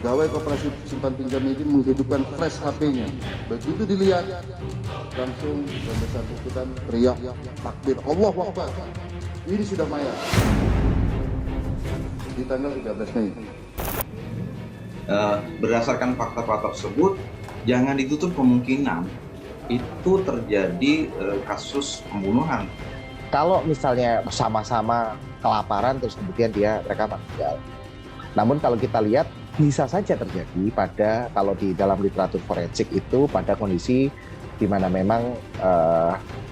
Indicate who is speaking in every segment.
Speaker 1: pegawai koperasi simpan pinjam ini menghidupkan flash HP-nya. Begitu dilihat, langsung yang bersangkutan teriak takbir, Allahu Akbar. Ini sudah mayat. Di tanggal 13 Mei.
Speaker 2: Berdasarkan fakta-fakta tersebut, jangan ditutup kemungkinan itu terjadi kasus pembunuhan.
Speaker 3: Kalau misalnya sama-sama kelaparan terus kemudian mereka meninggal. Namun kalau kita lihat bisa saja terjadi kalau di dalam literatur forensik itu pada kondisi di mana memang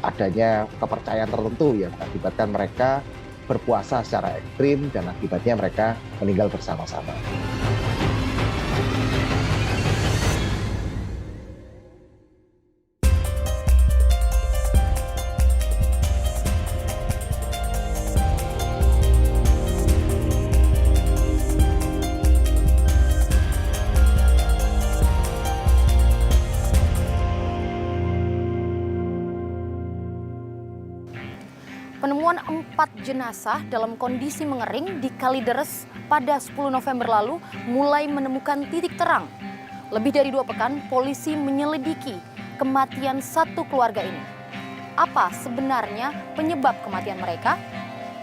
Speaker 3: adanya kepercayaan tertentu yang mengakibatkan mereka berpuasa secara ekstrim dan akibatnya mereka meninggal bersama-sama.
Speaker 4: Penemuan 4 jenazah dalam kondisi mengering di Kalideres pada 10 November lalu mulai menemukan titik terang. Lebih dari 2 pekan, polisi menyelidiki kematian satu keluarga ini. Apa sebenarnya penyebab kematian mereka?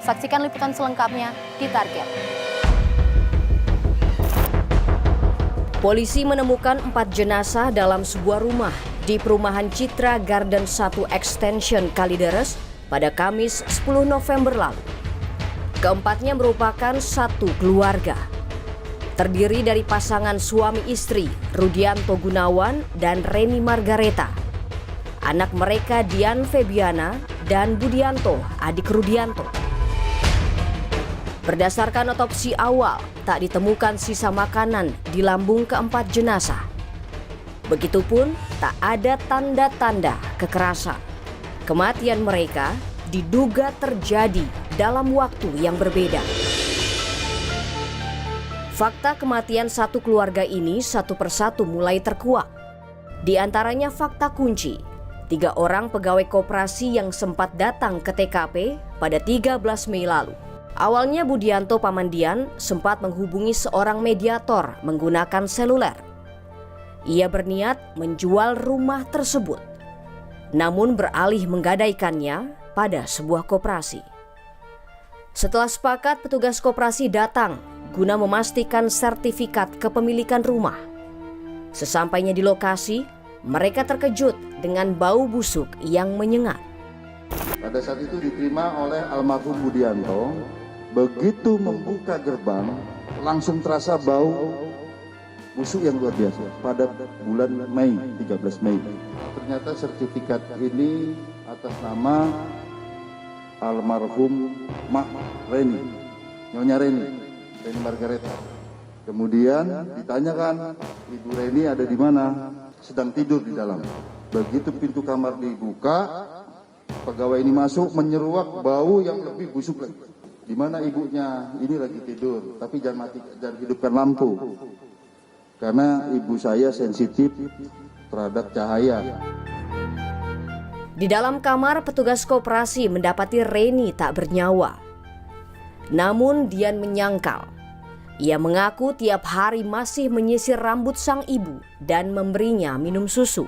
Speaker 4: Saksikan liputan selengkapnya di Target.
Speaker 5: Polisi menemukan 4 jenazah dalam sebuah rumah di perumahan Citra Garden 1 Extension Kalideres pada Kamis 10 November lalu. Keempatnya merupakan satu keluarga. Terdiri dari pasangan suami istri Rudianto Gunawan dan Reni Margareta. Anak mereka Dian Febiana dan Budianto, adik Rudianto. Berdasarkan otopsi awal, tak ditemukan sisa makanan di lambung keempat jenazah. Begitupun tak ada tanda-tanda kekerasan. Kematian mereka diduga terjadi dalam waktu yang berbeda. Fakta kematian satu keluarga ini satu persatu mulai terkuak. Di antaranya fakta kunci, 3 orang pegawai koperasi yang sempat datang ke TKP pada 13 Mei lalu. Awalnya Budianto Pamandian sempat menghubungi seorang mediator menggunakan seluler. Ia berniat menjual rumah tersebut, namun beralih menggadaikannya pada sebuah koperasi. Setelah sepakat, petugas koperasi datang guna memastikan sertifikat kepemilikan rumah. Sesampainya di lokasi, mereka terkejut dengan bau busuk yang menyengat.
Speaker 1: Pada saat itu diterima oleh almarhum Budianto. Begitu membuka gerbang, langsung terasa bau busuk yang luar biasa pada bulan Mei, 13 Mei. Ternyata sertifikat ini atas nama almarhum Reni, Nyonya Reni Margareta. Kemudian ditanyakan, Ibu Reni ada di mana? Sedang tidur di dalam. Begitu pintu kamar dibuka, pegawai ini masuk menyeruak bau yang lebih busuk lagi. Di mana ibunya? Ini lagi tidur, tapi jangan hidupkan lampu. Karena ibu saya sensitif terhadap cahaya.
Speaker 5: Di dalam kamar, petugas koperasi mendapati Reni tak bernyawa. Namun Dian menyangkal. Ia mengaku tiap hari masih menyisir rambut sang ibu dan memberinya minum susu.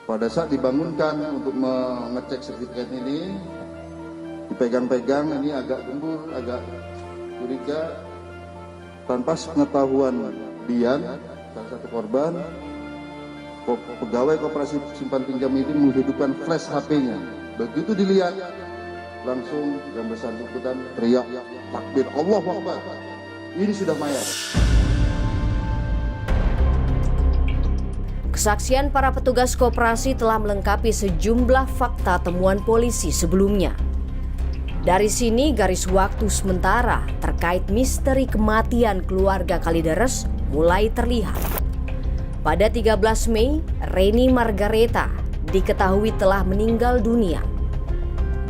Speaker 1: Pada saat dibangunkan untuk mengecek sertifikat ini, dipegang-pegang, ini agak gembur, agak curiga. Tanpa pengetahuan Dian, salah satu korban, pegawai koperasi simpan pinjam ini menghidupkan flash HP-nya. Begitu dilihat, langsung yang bersangkutan teriak takbir, Allahu Akbar. Ini sudah mayat.
Speaker 5: Kesaksian para petugas koperasi telah melengkapi sejumlah fakta temuan polisi sebelumnya. Dari sini garis waktu sementara terkait misteri kematian keluarga Kalideres mulai terlihat. Pada 13 Mei, Reni Margareta diketahui telah meninggal dunia.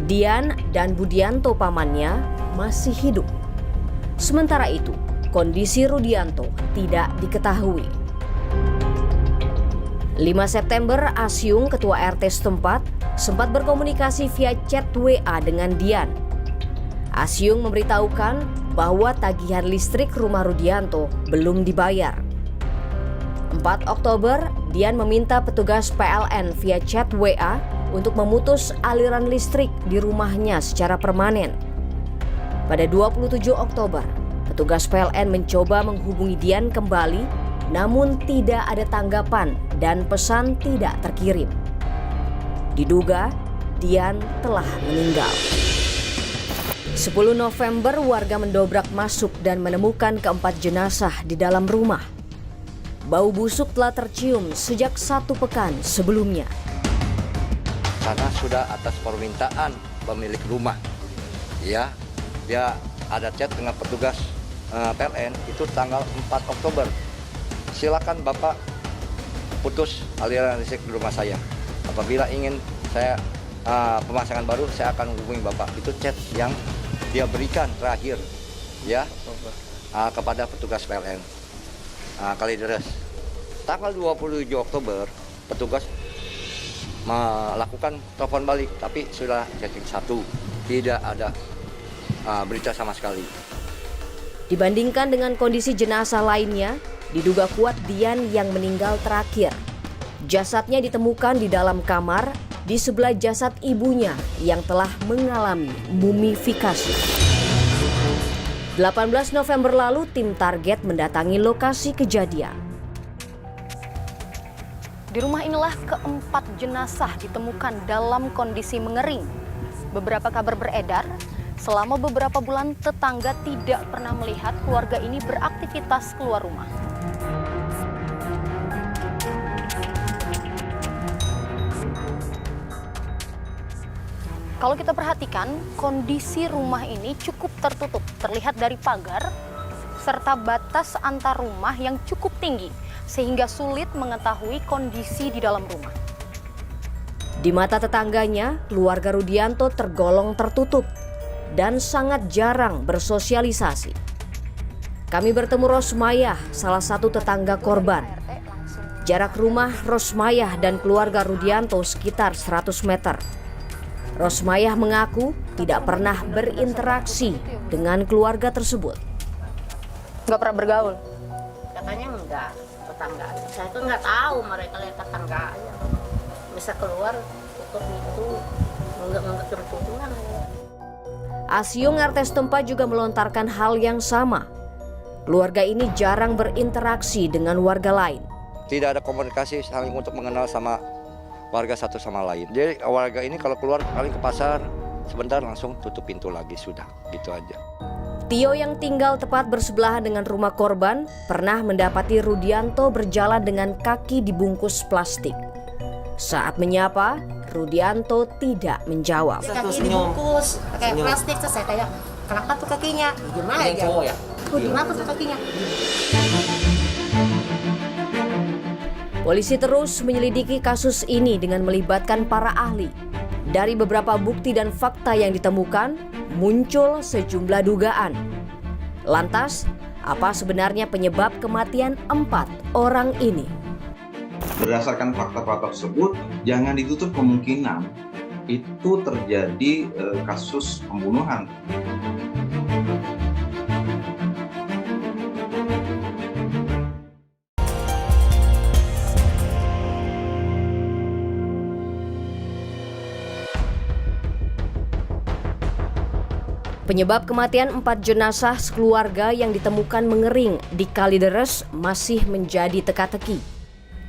Speaker 5: Dian dan Budianto pamannya masih hidup. Sementara itu, kondisi Rudianto tidak diketahui. 5 September, Asyung, ketua RT setempat, sempat berkomunikasi via chat WA dengan Dian. Asyung memberitahukan bahwa tagihan listrik rumah Rudianto belum dibayar. 4 Oktober, Dian meminta petugas PLN via chat WA untuk memutus aliran listrik di rumahnya secara permanen. Pada 27 Oktober, petugas PLN mencoba menghubungi Dian kembali, namun tidak ada tanggapan dan pesan tidak terkirim. Diduga, Dian telah meninggal. 10 November, warga mendobrak masuk dan menemukan keempat jenazah di dalam rumah. Bau busuk telah tercium sejak 1 pekan sebelumnya.
Speaker 6: Karena sudah atas permintaan pemilik rumah, ya, dia ada chat dengan petugas PLN itu tanggal 4 Oktober. Silakan Bapak putus aliran listrik di rumah saya. Apabila ingin saya pemasangan baru, saya akan hubungi Bapak. Itu chat yang dia berikan terakhir, ya, kepada petugas PLN Kalideres. Tanggal 27 Oktober, petugas melakukan telepon balik, tapi sudah chatting 1, tidak ada berita sama sekali.
Speaker 5: Dibandingkan dengan kondisi jenazah lainnya, diduga kuat Dian yang meninggal terakhir. Jasadnya ditemukan di dalam kamar di sebelah jasad ibunya yang telah mengalami mumifikasi. 18 November lalu, tim target mendatangi lokasi kejadian.
Speaker 4: Di rumah inilah keempat jenazah ditemukan dalam kondisi mengering. Beberapa kabar beredar, selama beberapa bulan tetangga tidak pernah melihat keluarga ini beraktivitas keluar rumah. Kalau kita perhatikan, kondisi rumah ini cukup tertutup, terlihat dari pagar, serta batas antar rumah yang cukup tinggi, sehingga sulit mengetahui kondisi di dalam rumah.
Speaker 5: Di mata tetangganya, keluarga Rudianto tergolong tertutup dan sangat jarang bersosialisasi. Kami bertemu Rosmayah, salah satu tetangga korban. Jarak rumah Rosmayah dan keluarga Rudianto sekitar 100 meter. Rosmayah mengaku tidak pernah berinteraksi dengan keluarga tersebut.
Speaker 4: Nggak pernah bergaul?
Speaker 7: Katanya enggak, tetangga. Saya tuh nggak tahu mereka lihat tetangganya. Bisa keluar, tutup itu, nggak kebetulan.
Speaker 5: Asyung RT setempat juga melontarkan hal yang sama. Keluarga ini jarang berinteraksi dengan warga lain.
Speaker 6: Tidak ada komunikasi saling untuk mengenal sama warga satu sama lain. Jadi warga ini kalau keluar paling ke pasar, sebentar langsung tutup pintu lagi, sudah gitu aja.
Speaker 5: Tio yang tinggal tepat bersebelahan dengan rumah korban pernah mendapati Rudianto berjalan dengan kaki dibungkus plastik. Saat menyapa, Rudianto tidak menjawab.
Speaker 7: Kaki dibungkus pakai plastik, terus saya tanya, kenapa tuh kakinya? Gimana ya? Cowok ya? Kenapa tuh kakinya?
Speaker 5: Polisi terus menyelidiki kasus ini dengan melibatkan para ahli. Dari beberapa bukti dan fakta yang ditemukan, muncul sejumlah dugaan. Lantas, apa sebenarnya penyebab kematian 4 orang ini?
Speaker 2: Berdasarkan fakta-fakta tersebut, jangan ditutup kemungkinan itu terjadi kasus pembunuhan.
Speaker 5: Penyebab kematian 4 jenazah sekeluarga yang ditemukan mengering di Kalideres masih menjadi teka-teki.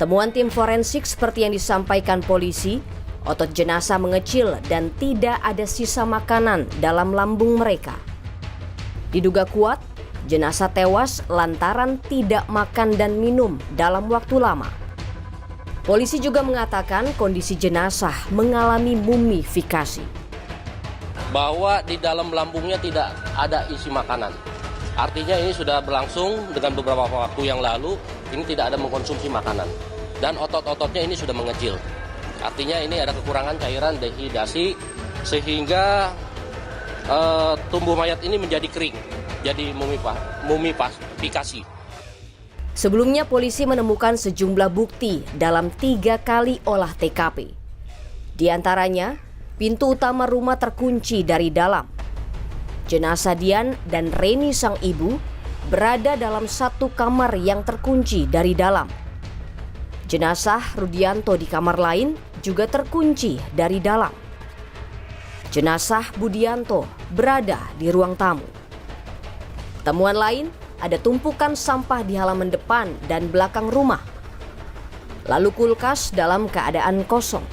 Speaker 5: Temuan tim forensik seperti yang disampaikan polisi, otot jenazah mengecil dan tidak ada sisa makanan dalam lambung mereka. Diduga kuat, jenazah tewas lantaran tidak makan dan minum dalam waktu lama. Polisi juga mengatakan kondisi jenazah mengalami mumifikasi.
Speaker 8: Bahwa di dalam lambungnya tidak ada isi makanan. Artinya ini sudah berlangsung dengan beberapa waktu yang lalu, ini tidak ada mengkonsumsi makanan. Dan otot-ototnya ini sudah mengecil. Artinya ini ada kekurangan cairan dehidrasi sehingga tubuh mayat ini menjadi kering, jadi mumifikasi.
Speaker 5: Sebelumnya polisi menemukan sejumlah bukti dalam 3 kali olah TKP. Di antaranya, pintu utama rumah terkunci dari dalam. jenazah Dian dan Reni sang ibu berada dalam satu kamar yang terkunci dari dalam. Jenazah Rudianto di kamar lain juga terkunci dari dalam. Jenazah Budianto berada di ruang tamu. Temuan lain, ada tumpukan sampah di halaman depan dan belakang rumah. Lalu kulkas dalam keadaan kosong.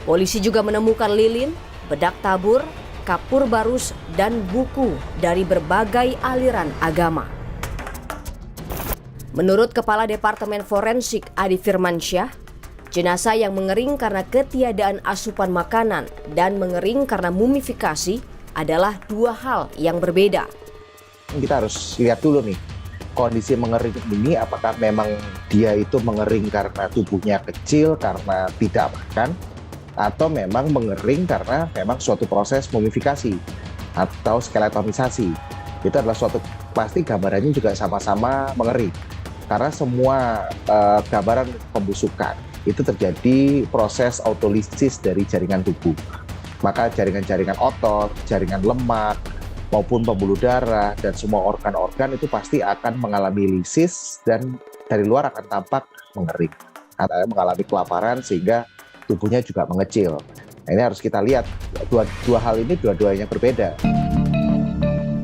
Speaker 5: Polisi juga menemukan lilin, bedak tabur, kapur barus, dan buku dari berbagai aliran agama. Menurut Kepala Departemen Forensik Adi Firmansyah, jenazah yang mengering karena ketiadaan asupan makanan dan mengering karena mumifikasi adalah dua hal yang berbeda.
Speaker 3: Kita harus lihat dulu nih, kondisi mengering ini apakah memang dia itu mengering karena tubuhnya kecil, karena tidak makan, atau memang mengering karena memang suatu proses mumifikasi atau skeletonisasi. Itu adalah suatu, pasti gambarannya juga sama-sama mengering. Karena semua gambaran pembusukan itu terjadi proses autolisis dari jaringan tubuh. Maka jaringan-jaringan otot, jaringan lemak, maupun pembuluh darah, dan semua organ-organ itu pasti akan mengalami lisis dan dari luar akan tampak mengering. Atau mengalami kelaparan sehingga tubuhnya juga mengecil. Nah, ini harus kita lihat, dua hal ini dua-duanya berbeda.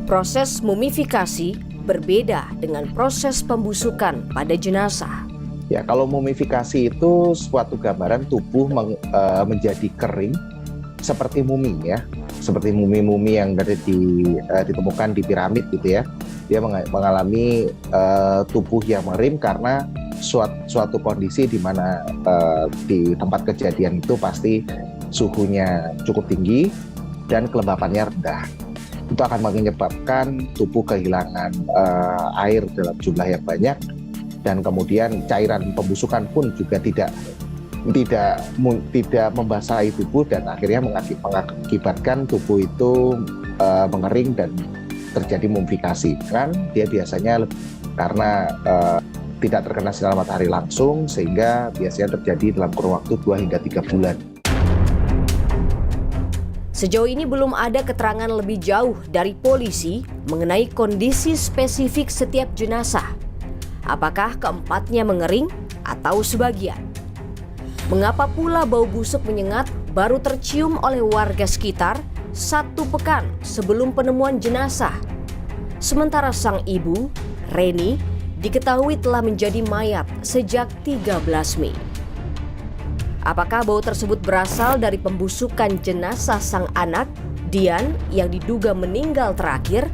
Speaker 5: Proses mumifikasi berbeda dengan proses pembusukan pada jenazah.
Speaker 3: Ya, kalau mumifikasi itu suatu gambaran tubuh menjadi kering seperti mumi ya, seperti mumi-mumi yang ditemukan di piramid gitu ya. Dia mengalami tubuh yang mengering karena suatu kondisi di mana di tempat kejadian itu pasti suhunya cukup tinggi dan kelembapannya rendah. Itu akan menyebabkan tubuh kehilangan air dalam jumlah yang banyak, dan kemudian cairan pembusukan pun juga tidak membasahi tubuh dan akhirnya mengakibatkan tubuh itu mengering dan terjadi mumifikasi. Kan dia biasanya karena tidak terkena sinar matahari langsung, sehingga biasanya terjadi dalam kurun waktu 2 hingga 3 bulan.
Speaker 5: Sejauh ini belum ada keterangan lebih jauh dari polisi mengenai kondisi spesifik setiap jenazah. Apakah keempatnya mengering atau sebagian? Mengapa pula bau busuk menyengat baru tercium oleh warga sekitar 1 pekan sebelum penemuan jenazah? Sementara sang ibu, Reni, diketahui telah menjadi mayat sejak 13 Mei. Apakah bau tersebut berasal dari pembusukan jenazah sang anak, Dian, yang diduga meninggal terakhir?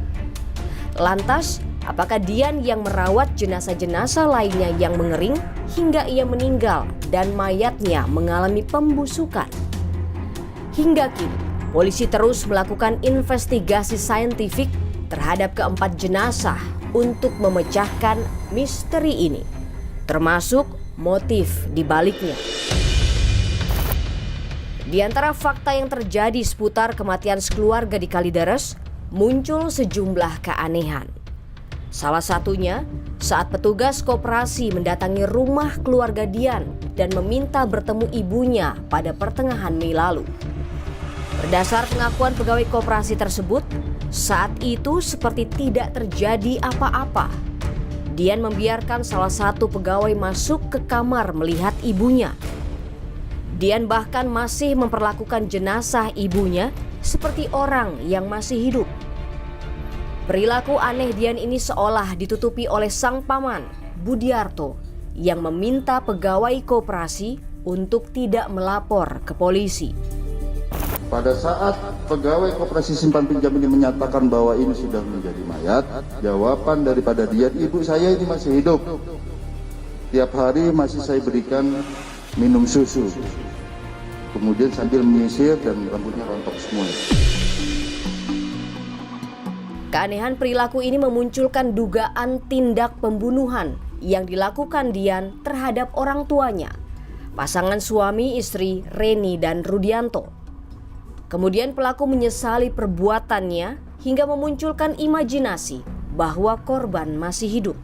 Speaker 5: Lantas, apakah Dian yang merawat jenazah-jenazah lainnya yang mengering hingga ia meninggal dan mayatnya mengalami pembusukan? Hingga kini, polisi terus melakukan investigasi saintifik terhadap keempat jenazah untuk memecahkan misteri ini, termasuk motif di baliknya. Di antara fakta yang terjadi seputar kematian sekeluarga di Kalideres, muncul sejumlah keanehan. Salah satunya saat petugas koperasi mendatangi rumah keluarga Dian dan meminta bertemu ibunya pada pertengahan Mei lalu. Berdasar pengakuan pegawai koperasi tersebut, saat itu seperti tidak terjadi apa-apa. Dian membiarkan salah satu pegawai masuk ke kamar melihat ibunya. Dian bahkan masih memperlakukan jenazah ibunya seperti orang yang masih hidup. Perilaku aneh Dian ini seolah ditutupi oleh sang paman, Budiarto, yang meminta pegawai koperasi untuk tidak melapor ke polisi.
Speaker 1: Pada saat pegawai koperasi simpan pinjam ini menyatakan bahwa ini sudah menjadi mayat, jawaban daripada Dian, ibu saya ini masih hidup. Tiap hari masih saya berikan minum susu. Kemudian sambil menyisir dan rambutnya rontok semua.
Speaker 5: Keanehan perilaku ini memunculkan dugaan tindak pembunuhan yang dilakukan Dian terhadap orang tuanya, pasangan suami istri Reni dan Rudianto. Kemudian pelaku menyesali perbuatannya hingga memunculkan imajinasi bahwa korban masih hidup.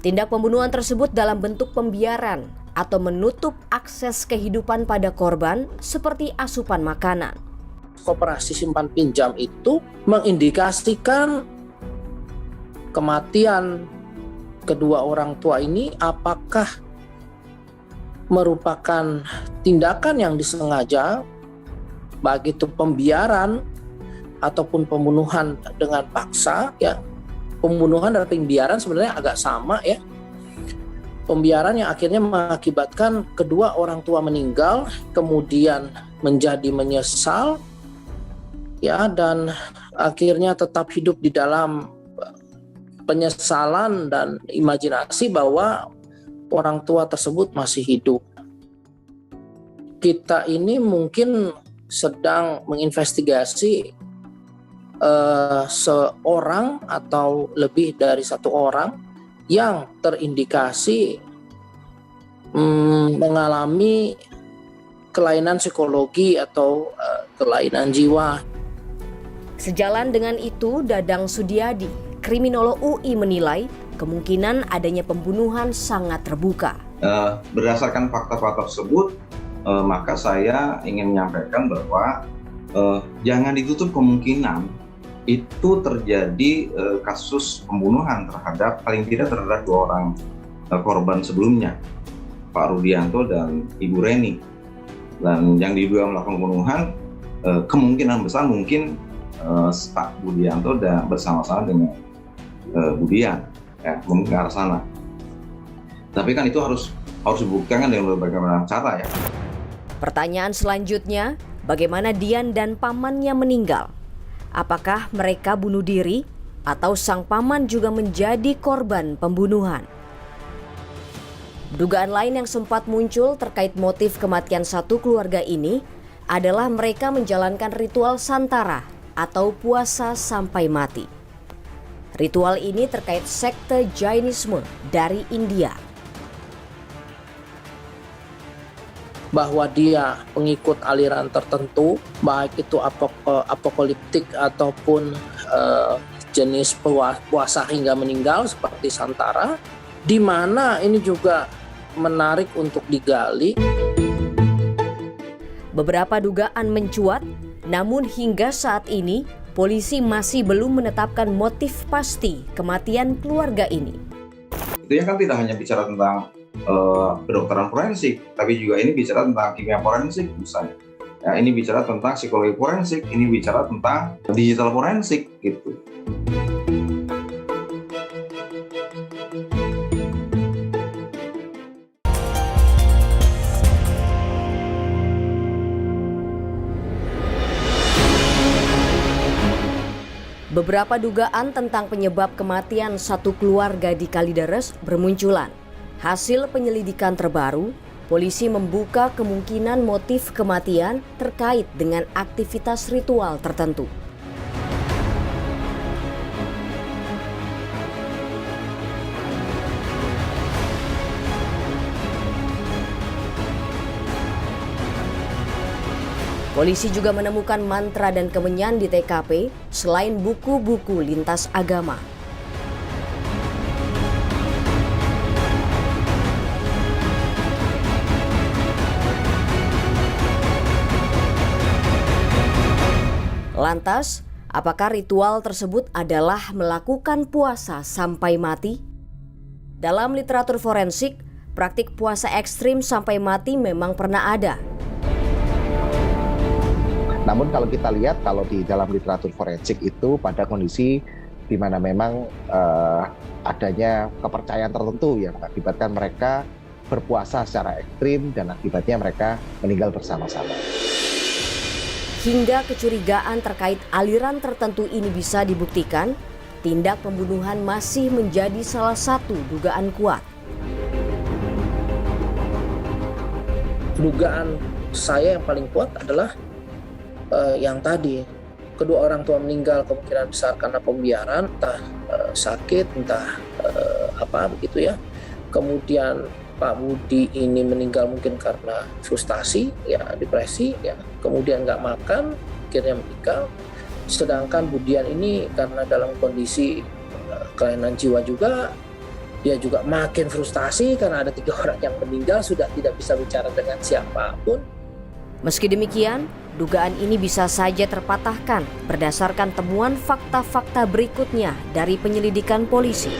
Speaker 5: Tindak pembunuhan tersebut dalam bentuk pembiaran atau menutup akses kehidupan pada korban seperti asupan makanan.
Speaker 9: koperasi simpan pinjam itu mengindikasikan kematian kedua orang tua ini apakah merupakan tindakan yang disengaja, baik itu pembiaran ataupun pembunuhan dengan paksa ya. Pembunuhan dan pembiaran sebenarnya agak sama ya. Pembiaran yang akhirnya mengakibatkan kedua orang tua meninggal, kemudian menjadi menyesal ya, dan akhirnya tetap hidup di dalam penyesalan dan imajinasi bahwa orang tua tersebut masih hidup. Kita ini mungkin sedang menginvestigasi seorang atau lebih dari satu orang yang terindikasi mengalami kelainan psikologi atau kelainan jiwa.
Speaker 5: Sejalan dengan itu, Dadang Sudiyadi, kriminolog UI, menilai kemungkinan adanya pembunuhan sangat terbuka.
Speaker 2: Berdasarkan fakta-fakta tersebut, maka saya ingin menyampaikan bahwa jangan ditutup kemungkinan itu terjadi kasus pembunuhan terhadap, paling tidak terhadap dua orang korban sebelumnya, Pak Rudianto dan Ibu Reni. Dan yang diduga melakukan pembunuhan kemungkinan besar mungkin Pak Rudianto dan bersama-sama dengan Budian, ya, mungkin ke arah sana. Tapi kan itu harus dibuktikan dengan berbagai macam cara ya.
Speaker 5: Pertanyaan selanjutnya, bagaimana Dian dan pamannya meninggal? Apakah mereka bunuh diri atau sang paman juga menjadi korban pembunuhan? Dugaan lain yang sempat muncul terkait motif kematian satu keluarga ini adalah mereka menjalankan ritual santara atau puasa sampai mati. Ritual ini terkait sekte Jainisme dari India.
Speaker 9: Bahwa dia pengikut aliran tertentu, baik itu apokaliptik ataupun jenis puasa hingga meninggal seperti santara, di mana ini juga menarik untuk digali.
Speaker 5: Beberapa dugaan mencuat, namun hingga saat ini polisi masih belum menetapkan motif pasti kematian keluarga ini.
Speaker 2: Itu ya kan tidak hanya bicara tentang kedokteran forensik, tapi juga ini bicara tentang kimia forensik misalnya. Ya, ini bicara tentang psikologi forensik, ini bicara tentang digital forensik gitu.
Speaker 5: Beberapa dugaan tentang penyebab kematian satu keluarga di Kalideres bermunculan. Hasil penyelidikan terbaru, polisi membuka kemungkinan motif kematian terkait dengan aktivitas ritual tertentu. Polisi juga menemukan mantra dan kemenyan di TKP selain buku-buku lintas agama. Lantas, apakah ritual tersebut adalah melakukan puasa sampai mati? Dalam literatur forensik, praktik puasa ekstrim sampai mati memang pernah ada.
Speaker 3: Namun kalau kita lihat, kalau di dalam literatur forensik itu pada kondisi di mana memang adanya kepercayaan tertentu yang mengakibatkan mereka berpuasa secara ekstrim dan akibatnya mereka meninggal bersama-sama.
Speaker 5: Hingga kecurigaan terkait aliran tertentu ini bisa dibuktikan, tindak pembunuhan masih menjadi salah satu dugaan kuat.
Speaker 9: Dugaan saya yang paling kuat adalah yang tadi, kedua orang tua meninggal kemungkinan besar karena pembiaran, entah sakit, entah apa begitu ya. Kemudian Pak Budi ini meninggal mungkin karena frustasi, ya depresi, ya kemudian nggak makan, akhirnya meninggal. Sedangkan Budian ini karena dalam kondisi kelainan jiwa juga, dia juga makin frustasi karena ada 3 orang yang meninggal, sudah tidak bisa bicara dengan siapapun.
Speaker 5: Meski demikian, dugaan ini bisa saja terpatahkan berdasarkan temuan fakta-fakta berikutnya dari penyelidikan polisi.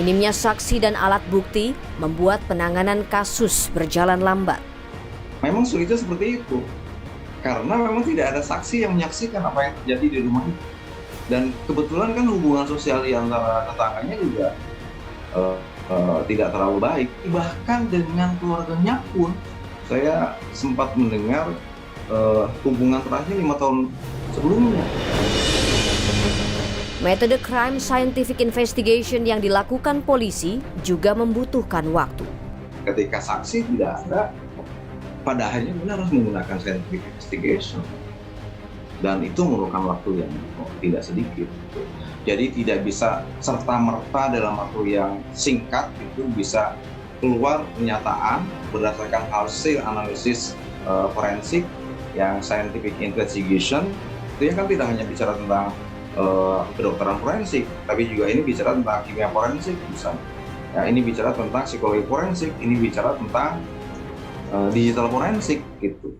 Speaker 5: Minimnya saksi dan alat bukti membuat penanganan kasus berjalan lambat.
Speaker 2: Memang sulitnya seperti itu, karena memang tidak ada saksi yang menyaksikan apa yang terjadi di rumah itu. Dan kebetulan kan hubungan sosial di antara tetangganya juga tidak terlalu baik. Bahkan dengan keluarganya pun, saya sempat mendengar hubungan terakhir 5 tahun sebelumnya.
Speaker 5: Metode crime scientific investigation yang dilakukan polisi juga membutuhkan waktu.
Speaker 2: Ketika saksi tidak ada, pada akhirnya benar harus menggunakan scientific investigation. Dan itu memerlukan waktu yang tidak sedikit. Jadi tidak bisa serta-merta dalam waktu yang singkat itu bisa keluar pernyataan berdasarkan hasil analisis forensik yang scientific investigation. Itu kan tidak hanya bicara tentang kedokteran forensik, tapi juga ini bicara tentang kimia forensik misalnya. Ya, ini bicara tentang psikologi forensik, ini bicara tentang digital forensik gitu.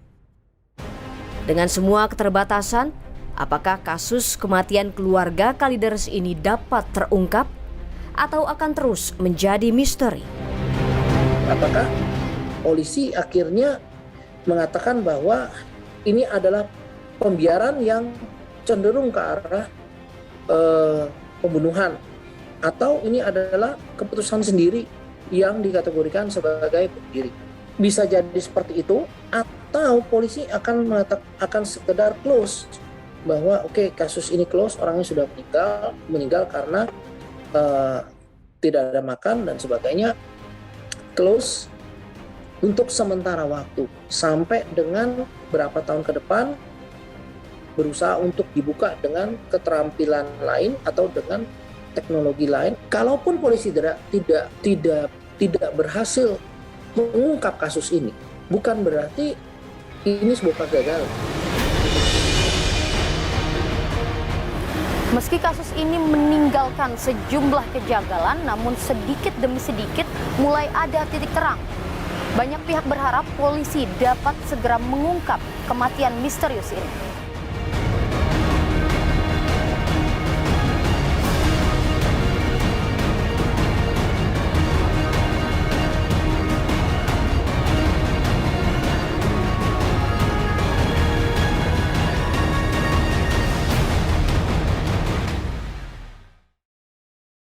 Speaker 5: Dengan semua keterbatasan, apakah kasus kematian keluarga Kalideres ini dapat terungkap atau akan terus menjadi misteri?
Speaker 9: Apakah polisi akhirnya mengatakan bahwa ini adalah pembiaran yang cenderung ke arah pembunuhan, atau ini adalah keputusan sendiri yang dikategorikan sebagai bunuh diri? Bisa jadi seperti itu, atau polisi akan sekedar close bahwa oke, kasus ini close, orangnya sudah meninggal karena tidak ada makan dan sebagainya, close untuk sementara waktu sampai dengan berapa tahun ke depan, berusaha untuk dibuka dengan keterampilan lain atau dengan teknologi lain. Kalaupun polisi tidak berhasil mengungkap kasus ini, bukan berarti ini sebuah kegagalan.
Speaker 4: Meski kasus ini meninggalkan sejumlah kejanggalan, namun sedikit demi sedikit mulai ada titik terang. Banyak pihak berharap polisi dapat segera mengungkap kematian misterius ini.